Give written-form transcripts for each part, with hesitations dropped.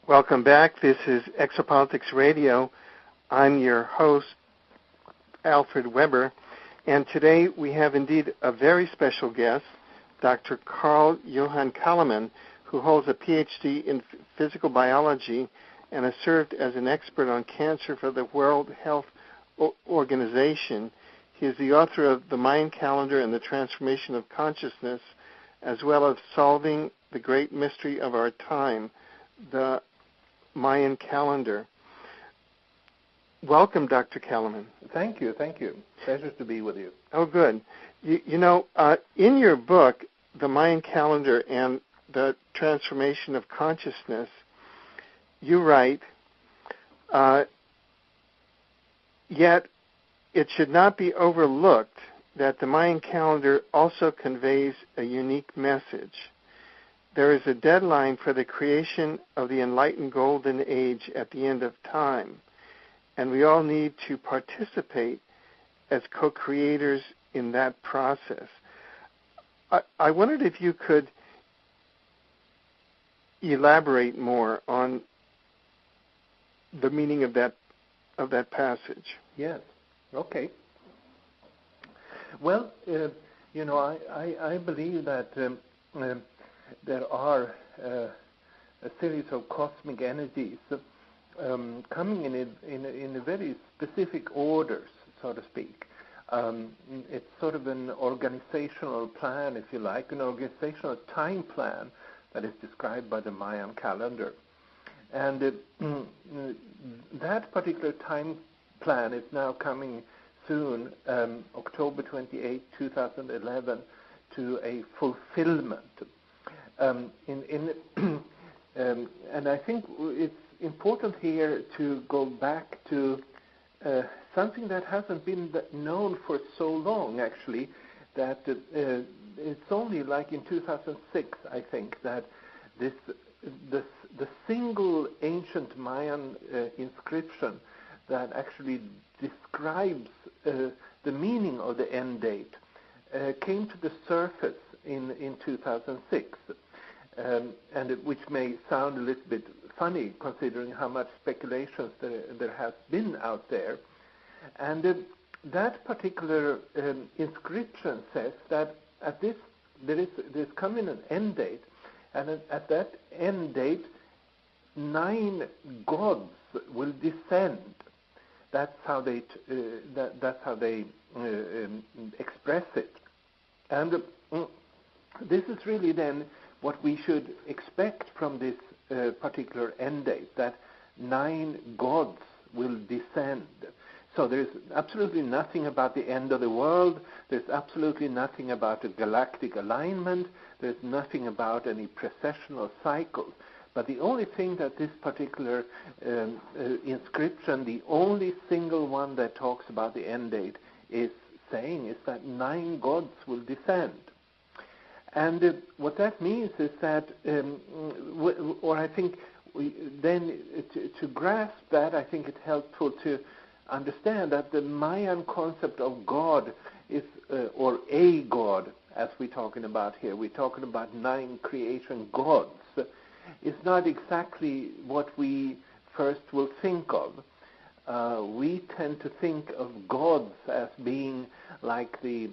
Welcome back. This is Exopolitics Radio. I'm your host, Alfred Weber, and today we have indeed a very special guest, Dr. Johann Calleman, who holds a PhD in physical biology and has served as an expert on cancer for the World Health Organization. He is the author of The Mayan Calendar and the Transformation of Consciousness, as well as Solving the Great Mystery of Our Time, the Mayan Calendar. Welcome, Dr. Calleman. Thank you. Pleasure to be with you. Oh, good. In your book, The Mayan Calendar and the Transformation of Consciousness, you write, yet it should not be overlooked that the Mayan calendar also conveys a unique message. There is a deadline for the creation of the enlightened golden age at the end of time, and we all need to participate as co-creators in that process. I wondered if you could elaborate more on the meaning of that passage. Yes. Okay. Well, I believe that there are a series of cosmic energies coming in a very specific orders, so to speak. It's sort of an organizational plan, if you like, an organizational time plan that is described by the Mayan calendar. And that particular time plan is now coming soon, October 28, 2011, to a fulfillment. And I think it's important here to go back to something that hasn't been known for so long, actually, that it's only like in 2006, I think, that the single ancient Mayan inscription that actually describes the meaning of the end date came to the surface in 2006, and which may sound a little bit funny considering how much speculations there has been out there. And that particular inscription says that at this there's coming an end date, and at that end date 9 gods will descend. That's how they express it, and this is really then what we should expect from this particular end date, that 9 gods will descend. So there's absolutely nothing about the end of the world. There's absolutely nothing about a galactic alignment. There's nothing about any precessional cycles. But the only thing that this particular inscription, the only single one that talks about the end date, is saying is that 9 gods will descend. And what that means is that, or I think then to grasp that, I think it's helpful to understand that the Mayan concept of God is, or a God, as we're talking about here, we're talking about 9 creation gods, is not exactly what we first will think of. We tend to think of gods as being like the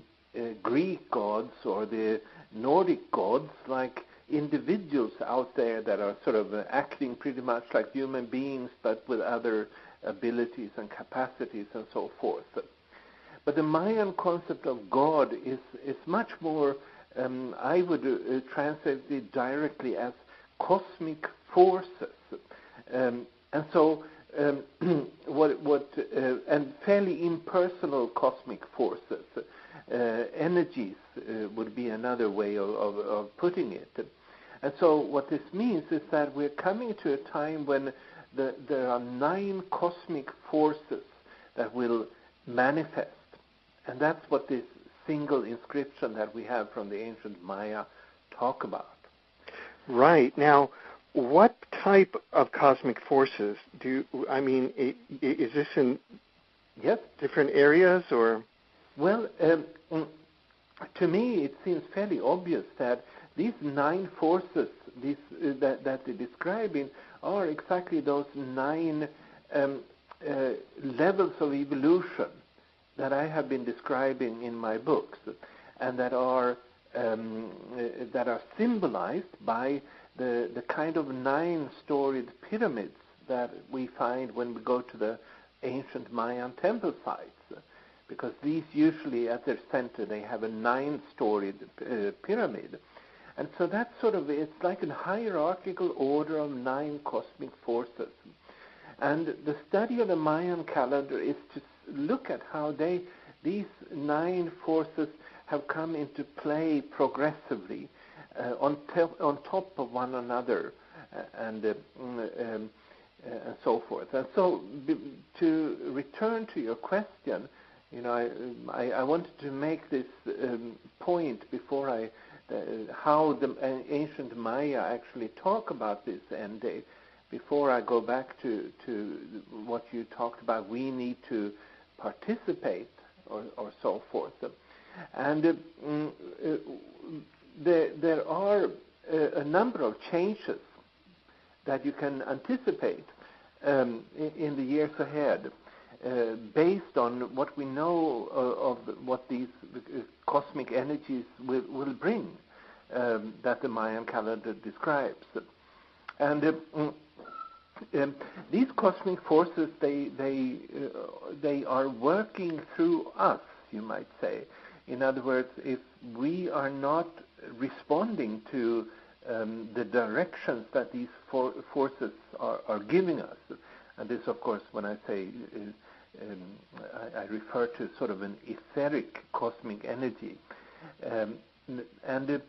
Greek gods or the Nordic gods, like individuals out there that are sort of acting pretty much like human beings, but with other abilities and capacities and so forth. But the Mayan concept of God is much more, I would translate it directly as cosmic forces, and so and fairly impersonal cosmic forces. Energies would be another way of putting it. And so what this means is that we're coming to a time when there are 9 cosmic forces that will manifest. And that's what this single inscription that we have from the ancient Maya talk about. Right. Now, what type of cosmic forces is this in different areas, or? Well, to me it seems fairly obvious that these 9 forces that they're describing are exactly those 9 levels of evolution that I have been describing in my books, and that are symbolized by the kind of 9-storied pyramids that we find when we go to the ancient Mayan temple sites, because these usually at their center they have a 9-storied pyramid. And so that's it's like a hierarchical order of 9 cosmic forces. And the study of the Mayan calendar is to look at how these 9 forces have come into play progressively on top of one another, and so forth. And so, to return to your question, I wanted to make this point before how the ancient Maya actually talk about this end day, before I go back to what you talked about. We need to participate, or so forth. And there are a number of changes that you can anticipate in the years ahead, based on what we know of what these cosmic energies will bring, that the Mayan calendar describes. And these cosmic forces, they are working through us, you might say. In other words, if we are not responding to the directions that these forces are giving us, and this, of course, when I say I refer to sort of an etheric cosmic energy, and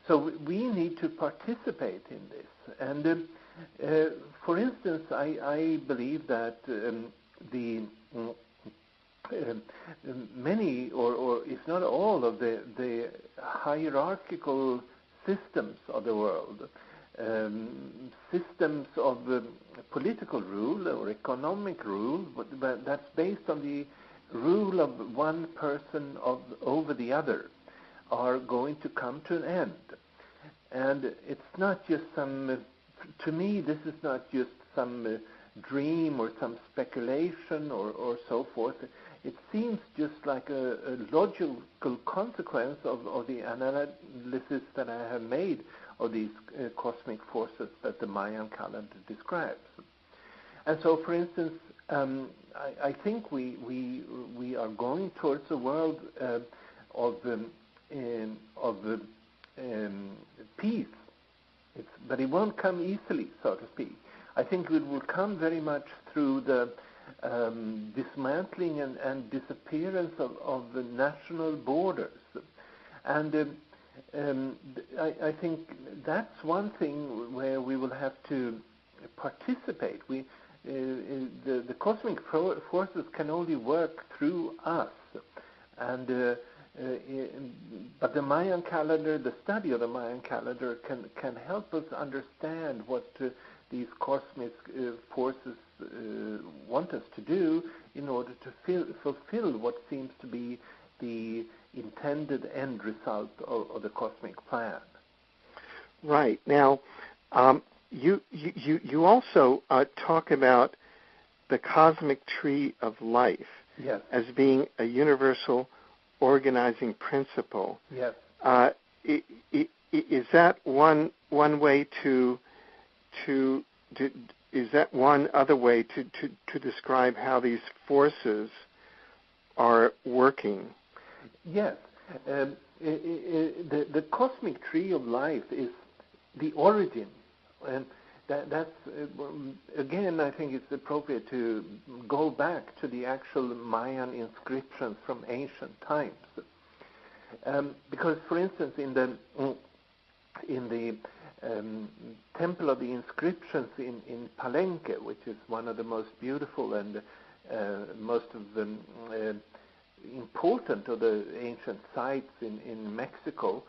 so we need to participate in this. And for instance, I believe that many, or if not all, of the hierarchical systems of the world, systems of political rule or economic rule, but that's based on the rule of one person over the other, are going to come to an end. And it's not just to me, this is not just some dream or some speculation or so forth. It seems just like a logical consequence of the analysis that I have made of these cosmic forces that the Mayan calendar describes. And so, for instance, I think we are going towards a world of peace. But it won't come easily, so to speak. I think it will come very much through the dismantling and disappearance of the national borders. And I think that's one thing where we will have to participate. The cosmic forces can only work through us. And but the Mayan calendar, the study of the Mayan calendar, can help us understand what these cosmic forces want us to do in order to fulfill what seems to be the intended end result of the cosmic plan. Right. Now, you also talk about the cosmic tree of life, yes, as being a universal organizing principle. Yes. Is that one way to is that one other way to describe how these forces are working? Yes. The cosmic tree of life is the origin, and that's again, I think it's appropriate to go back to the actual Mayan inscriptions from ancient times, because, for instance, in the Temple of the Inscriptions in Palenque, which is one of the most beautiful and most of the important of the ancient sites in Mexico,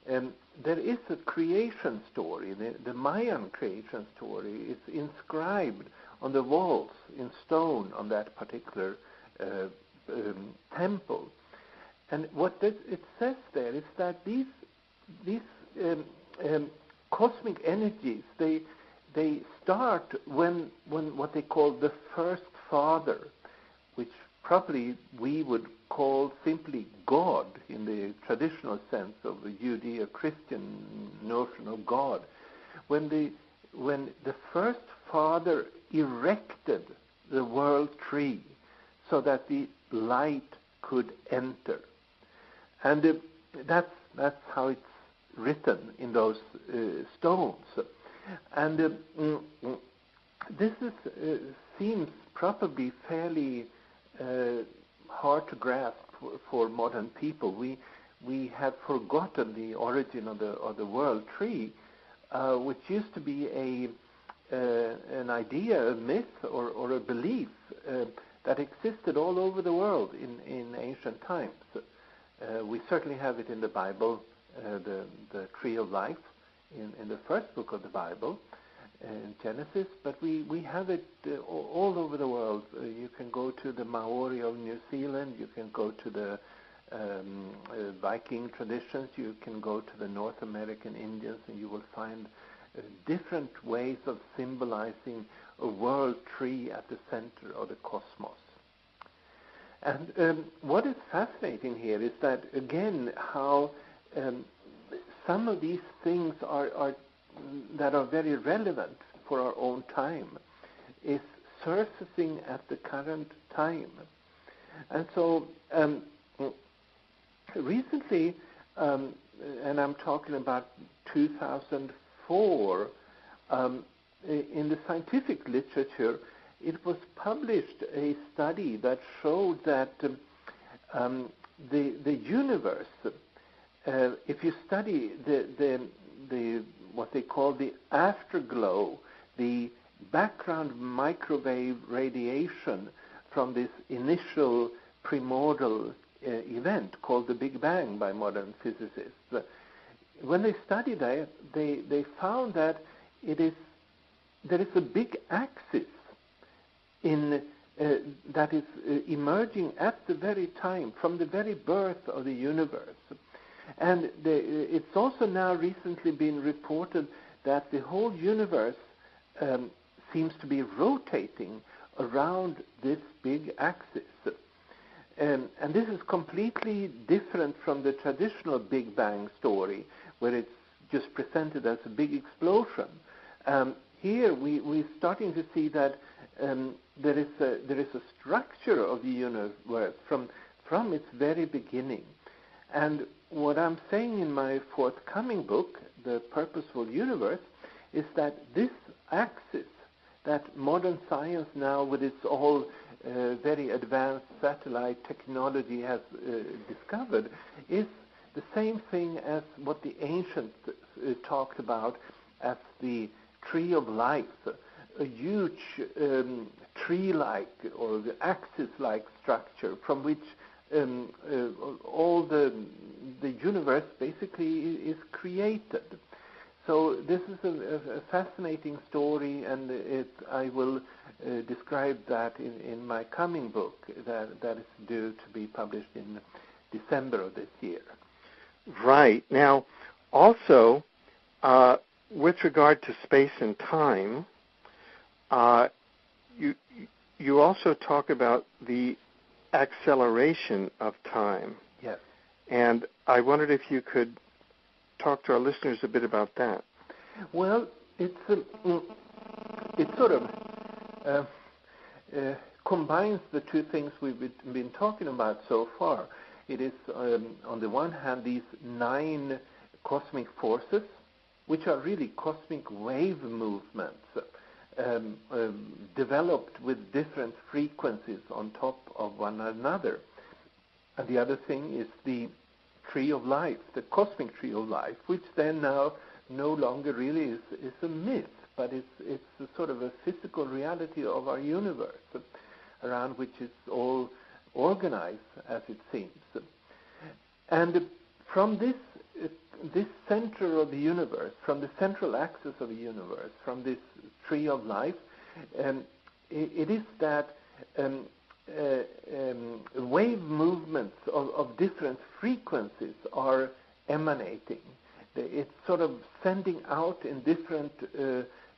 there is a creation story. The Mayan creation story is inscribed on the walls in stone on that particular temple. And what it says there is that these cosmic energies, they start when what they call the first father, which probably we would call simply God in the traditional sense of the Judeo-Christian notion of God. When the first father erected the world tree so that the light could enter. And that's how it's written in those stones. And this seems probably fairly hard to grasp for modern people. We have forgotten the origin of the world tree, which used to be an idea, a myth, or a belief that existed all over the world in ancient times. We certainly have it in the Bible, the tree of life, in the first book of the Bible, in Genesis, but we have it all over the world. You can go to the Maori of New Zealand, you can go to the Viking traditions, you can go to the North American Indians, and you will find different ways of symbolizing a world tree at the center of the cosmos. And what is fascinating here is that, again, how some of these things that are very relevant for our own time is surfacing at the current time. And so recently, and I'm talking about 2004, in the scientific literature, it was published a study that showed that the universe, if you study the what they call the afterglow, the background microwave radiation from this initial primordial event called the Big Bang by modern physicists. When they studied that, they found that there is a big axis that is emerging at the very time, from the very birth of the universe. And it's also now recently been reported that the whole universe seems to be rotating around this big axis. And this is completely different from the traditional Big Bang story, where it's just presented as a big explosion. Here we're starting to see that there is a structure of the universe from its very beginning. And what I'm saying in my forthcoming book, The Purposeful Universe, is that this axis that modern science now, with its all very advanced satellite technology, has discovered, is the same thing as what the ancients talked about as the tree of life, a huge tree-like or the axis-like structure from which all the universe basically is created. So this is a fascinating story, and I will describe that in my coming book that is due to be published in December of this year. Right. Now, also, with regard to space and time, you also talk about the acceleration of time. Yes. And I wondered if you could talk to our listeners a bit about that. Well, it sort of combines the two things we've been talking about so far. It is, on the one hand, these 9 cosmic forces, which are really cosmic wave movements, developed with different frequencies on top of one another. And the other thing is the tree of life, the cosmic tree of life, which then now no longer really is a myth, but it's a sort of a physical reality of our universe, around which it's all organized, as it seems. And from this center of the universe, from the central axis of the universe, from this tree of life, it is that wave movements of different frequencies are emanating. It's sort of sending out in different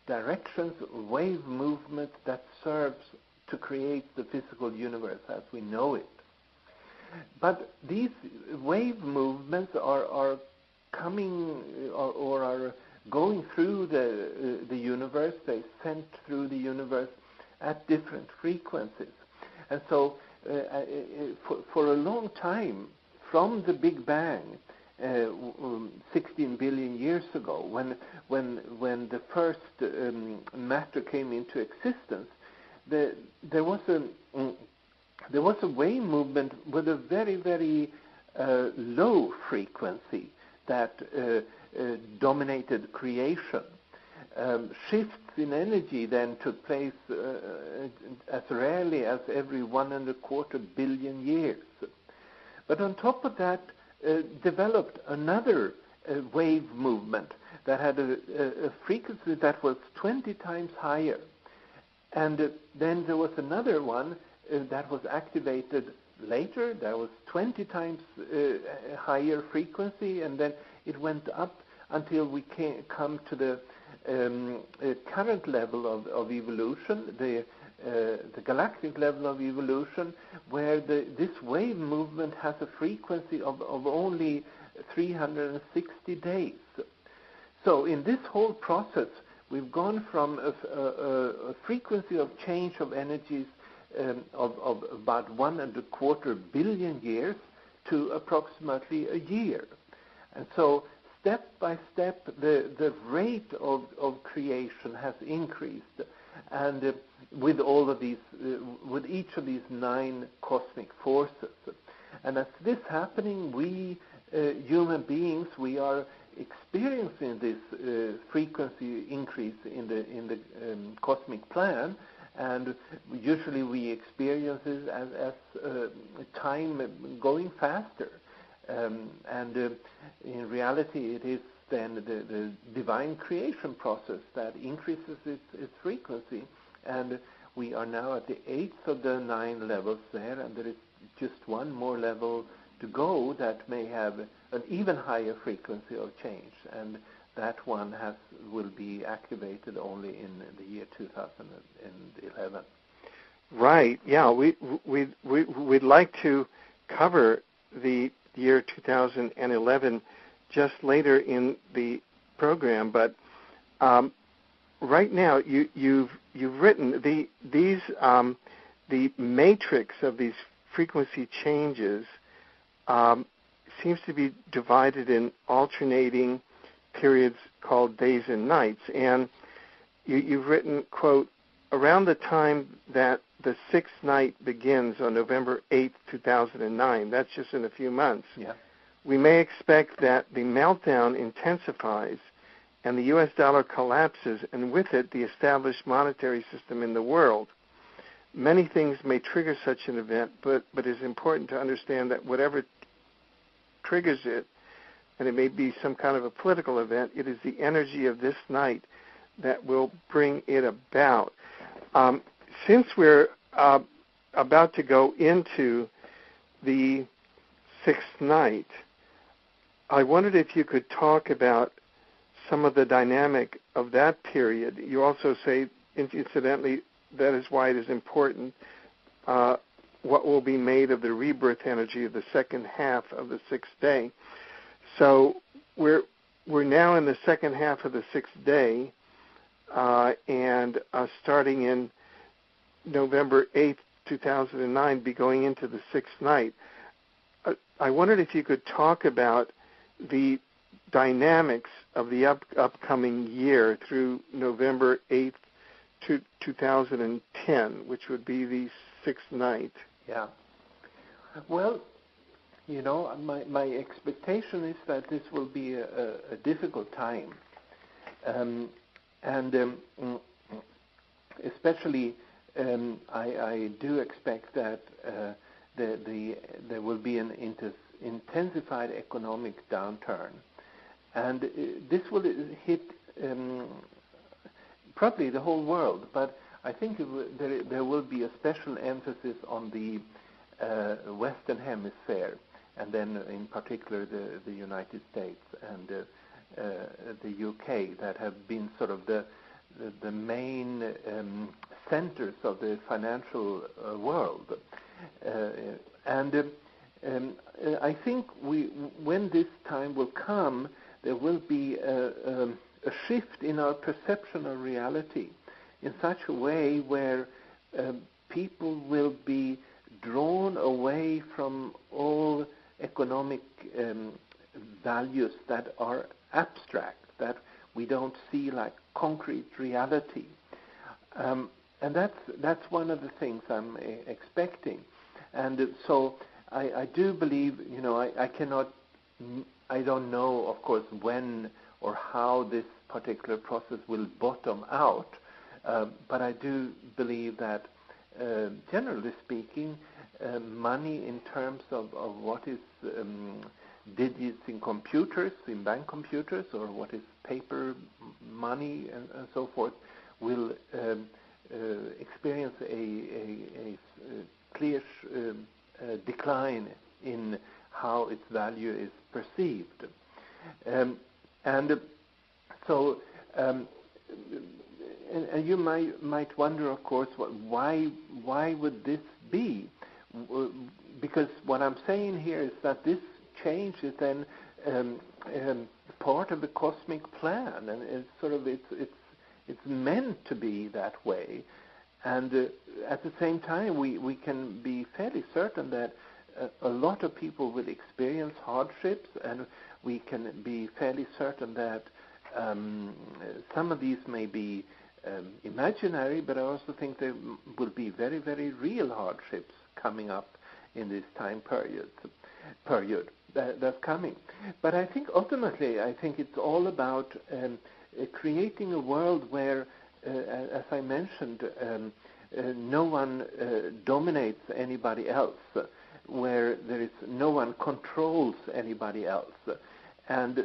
directions wave movement that serves to create the physical universe as we know it. But these wave movements are coming or are going through the universe. They sent through the universe at different frequencies. And so for a long time, from the Big Bang, 16 billion years ago, when the first matter came into existence, there was a wave movement with a very, very low frequency that dominated creation. Shifts in energy then took place as rarely as every 1.25 billion years. But on top of that, developed another wave movement that had a frequency that was 20 times higher. And then there was another one that was activated later. That was 20 times higher frequency, and then it went up until we come to the current level of evolution, the galactic level of evolution, where this wave movement has a frequency of only 360 days. So in this whole process, we've gone from a frequency of change of energies of about 1.25 billion years to approximately a year. And so step by step, the rate of creation has increased, and with all of these, with each of these 9 cosmic forces. And as this happening, we human beings, we are experiencing this frequency increase in the cosmic plan, and usually we experience it as time going faster. And in reality, it is then the divine creation process that increases its frequency. And we are now at the 8th of the 9 levels there, and there is just one more level to go that may have an even higher frequency of change. And that one will be activated only in the year 2011. Right. Yeah. We'd like to cover the year 2011 just later in the program, but right now you've written the matrix of these frequency changes seems to be divided in alternating periods called days and nights, and you've written, quote, around the time that the 6th night begins on November 8th, 2009, that's just in a few months, we may expect that the meltdown intensifies and the U.S. dollar collapses, and with it, the established monetary system in the world. Many things may trigger such an event, but it's important to understand that whatever triggers it, and it may be some kind of a political event, it is the energy of this night that will bring it about. Since we're about to go into the 6th night, I wondered if you could talk about some of the dynamic of that period. You also say, incidentally, that is why it is important what will be made of the rebirth energy of the second half of the 6th day. So we're now in the second half of the 6th day, and starting in November 8th, 2009, be going into the 6th night. I wondered if you could talk about the dynamics of the upcoming year through November 8th to 2010, which would be the 6th night. Yeah. Well, you know, my expectation is that this will be a difficult time, and especially I do expect that there will be an intensified economic downturn, and this will hit probably the whole world, but I think there will be a special emphasis on the Western Hemisphere, and then in particular the United States. And UK that have been sort of the main centers of the financial world. I think when this time will come, there will be a shift in our perception of reality in such a way where people will be drawn away from all economic values that are abstract, that we don't see like concrete reality. And that's one of the things I'm expecting. And so I do believe, I don't know, of course, when or how this particular process will bottom out, but I do believe that, generally speaking, money in terms of what is digits in computers, in bank computers, or what is paper money and so forth, will experience a clear decline in how its value is perceived. And you might wonder, of course, why would this be? Because what I'm saying here is that this change is then part of the cosmic plan, and it's meant to be that way. And at the same time, we can be fairly certain that a lot of people will experience hardships, and we can be fairly certain that some of these may be imaginary, but I also think there will be very, very real hardships coming up in this time period that's coming. But I think ultimately, it's all about creating a world where, as I mentioned, no one dominates anybody else, where there is no one controls anybody else. And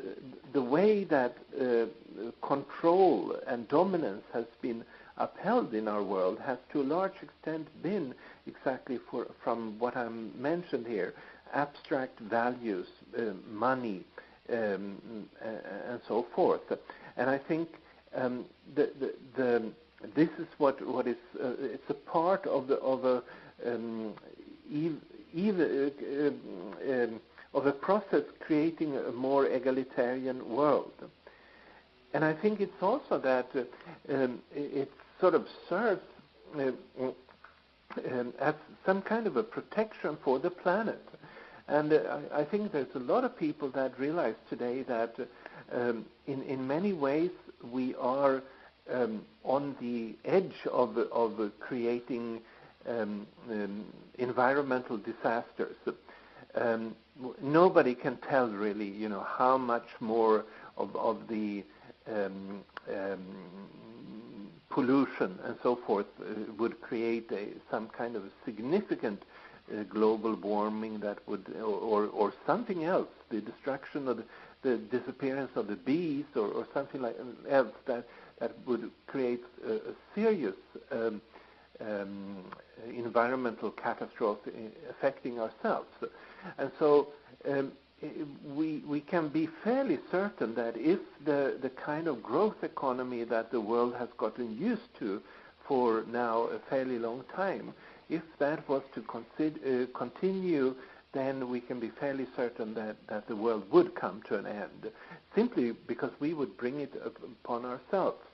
the way that control and dominance has been upheld in our world has to a large extent been exactly from what I mentioned here, abstract values, money, and so forth. And I think this is what is it's a part of a process creating a more egalitarian world. And I think it's also that it sort of serves as some kind of a protection for the planet. And I think there's a lot of people that realize today that in many ways we are on the edge of creating environmental disasters. Nobody can tell really, how much more of the pollution and so forth would create some kind of significant global warming that would, or something else, the destruction of the disappearance of the bees, or something like else that would create a serious environmental catastrophe affecting ourselves. And so we can be fairly certain that if the kind of growth economy that the world has gotten used to for now a fairly long time, if that was to continue, then we can be fairly certain that the world would come to an end, simply because we would bring it upon ourselves.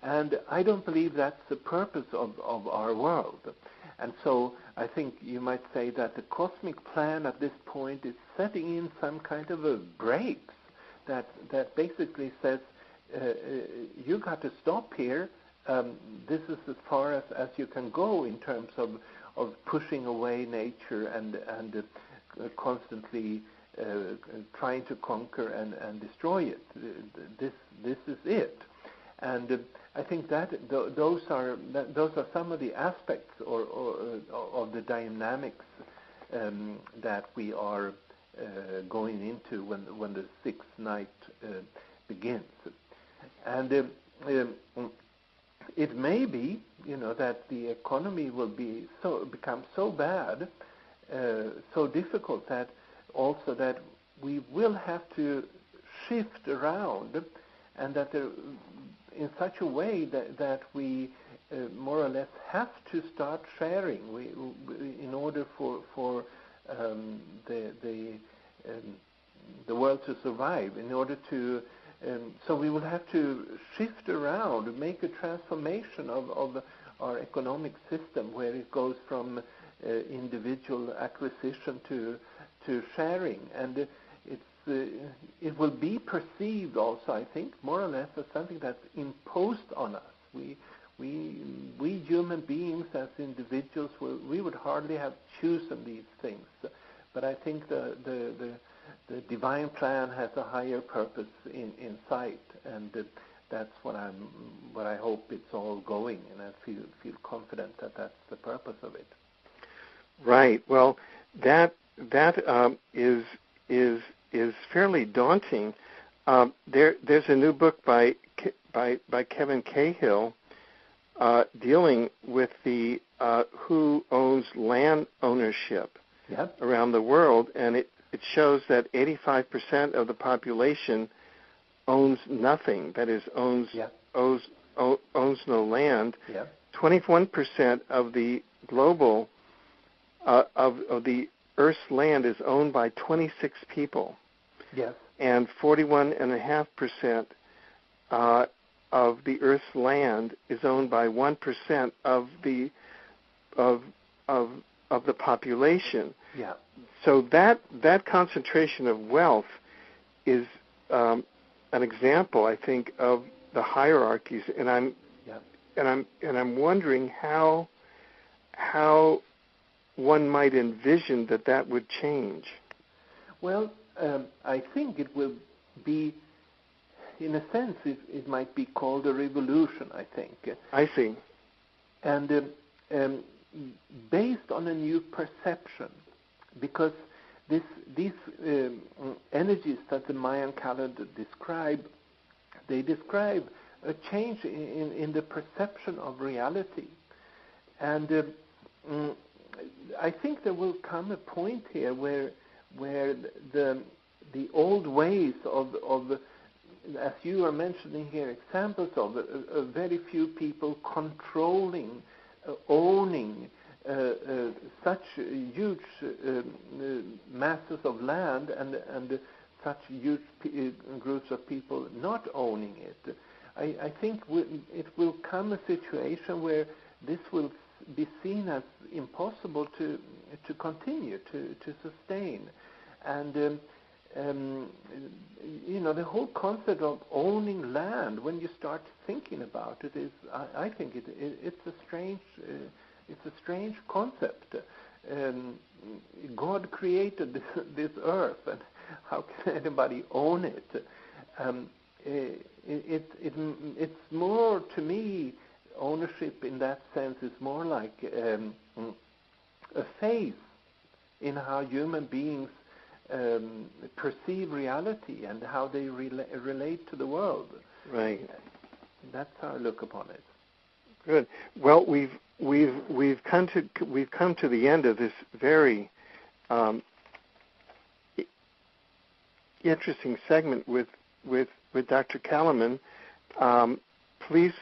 And I don't believe that's the purpose of our world. And so I think you might say that the cosmic plan at this point is setting in some kind of a brakes that basically says, you got to stop here. This is as far as you can go in terms of pushing away nature and constantly trying to conquer and destroy it. This is it. And I think that those are some of the aspects or of the dynamics that we are going into when the sixth night begins. And it may be, that the economy will become so bad, so difficult that we will have to shift around, and that in such a way that we more or less have to start sharing in order for the world to survive, in order to so we will have to shift around, make a transformation of our economic system, where it goes from individual acquisition to sharing, and it will be perceived also, I think, more or less as something that's imposed on us. We human beings as individuals, we would hardly have chosen these things, but I think the divine plan has a higher purpose in sight, and that's what I hope it's all going, and I feel confident that that's the purpose of it. Right. Well, that is fairly daunting. There's a new book by Kevin Cahill dealing with the who owns land ownership around the world, and it shows that 85% of the population owns nothing. That is, owns no land. 21% of the global of the Earth's land is owned by 26 people. Yes. And 41.5% of the Earth's land is owned by 1% of the population. Yeah. So that concentration of wealth is an example, I think, of the hierarchies, and I'm wondering how one might envision that would change. Well, I think it will be, in a sense, it might be called a revolution, I think. I see. And based on a new perception, because these energies that the Mayan calendar describe, they describe a change in the perception of reality. And I think there will come a point here where the old ways of as you are mentioning here, examples of very few people controlling, owning such huge masses of land and such huge groups of people not owning it. I think it will come a situation where this will be seen as impossible to continue, to sustain. And the whole concept of owning land, when you start thinking about it, is I think it's a strange concept. God created this earth, and how can anybody own it? It's more, to me, ownership in that sense is more like a phase in how human beings perceive reality and how they relate to the world. Right. That's how I look upon it. Good. Well, we've come to the end of this very interesting segment with Dr. Calleman. Please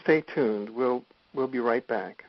stay tuned. We'll be right back.